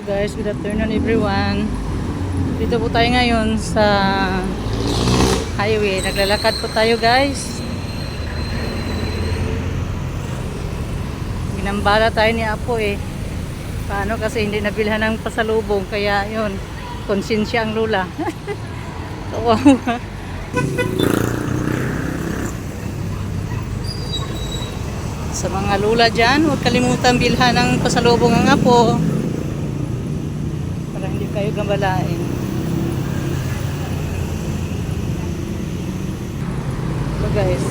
Guys, good afternoon everyone. Dito po tayo ngayon sa highway. Naglalakad po tayo guys. Ginambala tayo ni Apo eh. Paano kasi hindi nabilhan ng pasalubong. Kaya yun, konsensya ang lula. So, sa mga lula dyan, huwag kalimutan bilhan ng pasalubong ang Apo. Para hindi kayo gambalain. So guys,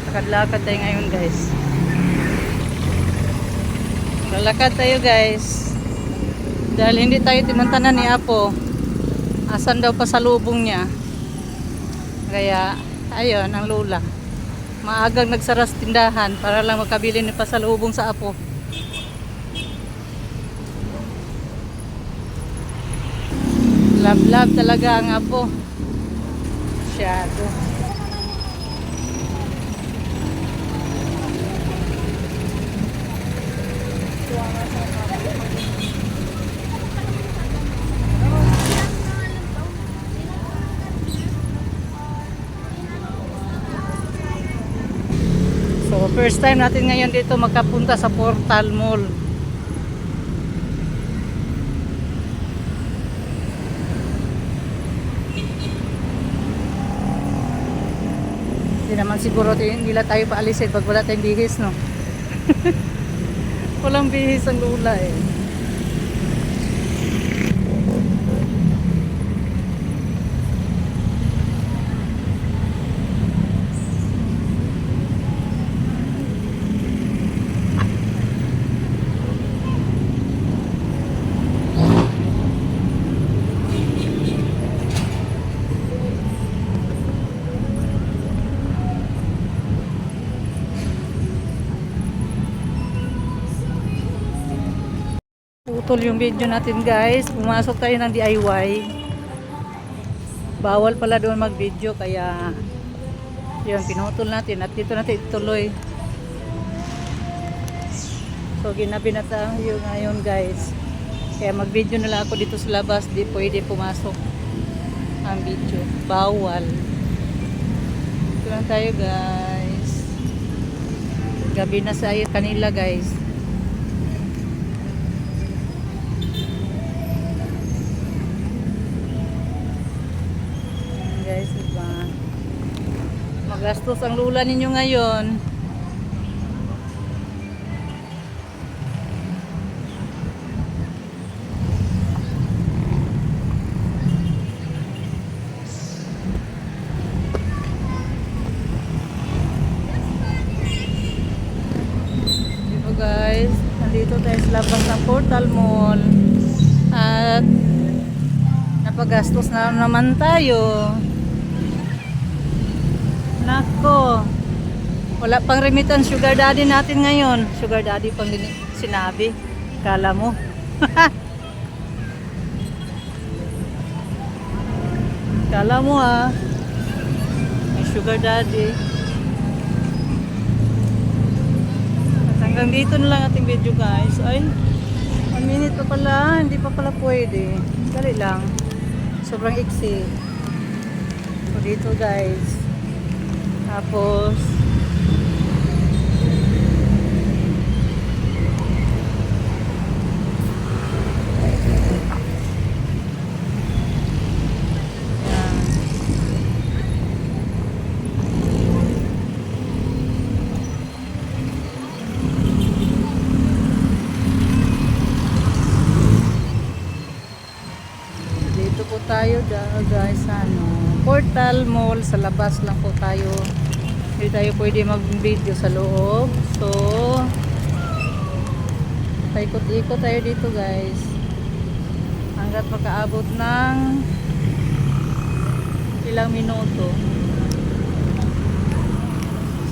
lakad-lakad tayo ngayon guys. Lalakad tayo guys. Dahil hindi tayo tinantanan ni Apo. Asan daw pasalubong niya. Kaya, ayun, ang lula. Maagang nagsaras tindahan para lang makabili ni pasalubong sa Apo. Love talaga ang Apo. Masyado. So, first time natin ngayon dito magkapunta sa Portal Mall. Hindi naman siguro nila tayo paalisin pag wala tayong bihis, no? Walang bihis ang lula eh. Putol yung video natin guys. Pumasok tayo ng DIY. Bawal pala doon mag video. Kaya yun, pinutol natin. At dito natin ituloy. So ginabi na tayo ngayon guys. Kaya mag video na lang ako dito sa labas. Di pwede pumasok ang video. Bawal. Dito lang tayo guys. Gabi na sa kanila guys. Guys, diba? Magastos ang lula ninyo ngayon. Dito guys, nandito tayo sa labas ng Portal Mall. At napagastos na naman tayo. Nako, wala pang remittance sugar daddy natin ngayon. Sugar daddy pang sinabi. Kala mo. Kala mo ah. May sugar daddy. At hanggang dito na lang ating video guys. Ay, 1 minute pa pala. Hindi pa pala pwede. Dali lang. Sobrang iksi. So dito guys. Tapos dito po tayo guys Portal Mall, sa labas lang po tayo. Hindi tayo pwede mag-video sa loob. So, paikot-ikot tayo dito guys. Hanggat makaabot ng ilang minuto.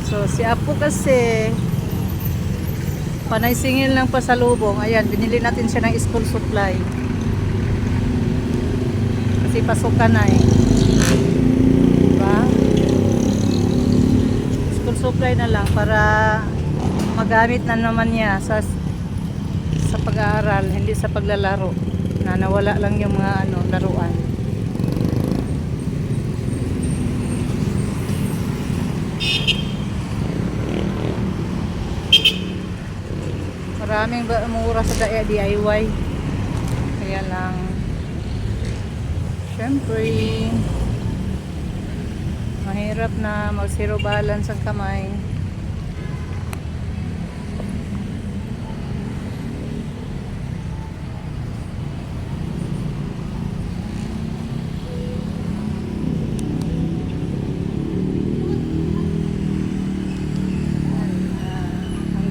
So, si Apo kasi panay singil ng pasalubong. Ayan, binili natin siya ng school supply. Kasi pasukan na eh. Diba? School supply na lang para magamit na naman niya sa pag-aaral, hindi sa paglalaro. Na nawala lang yung mga ano, laruan. Maraming mura sa DIY. Kaya lang, syempre, mahirap na mag zero balance ang kamay.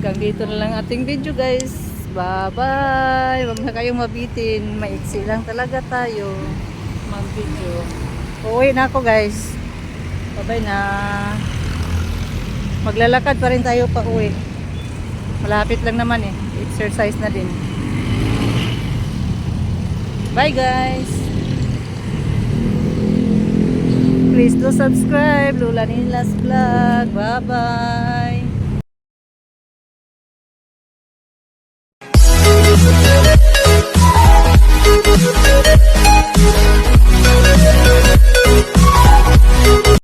Hanggang dito na lang ating video guys. Bye bye. Huwag na kayong mabitin. Maiksi lang talaga tayo mag video. Uuwi na ako guys. Bye bye na. Maglalakad pa rin tayo pa uwi. Malapit lang naman eh. Exercise na din. Bye guys. Please do subscribe. Lula Nila's Vlog. Bye bye.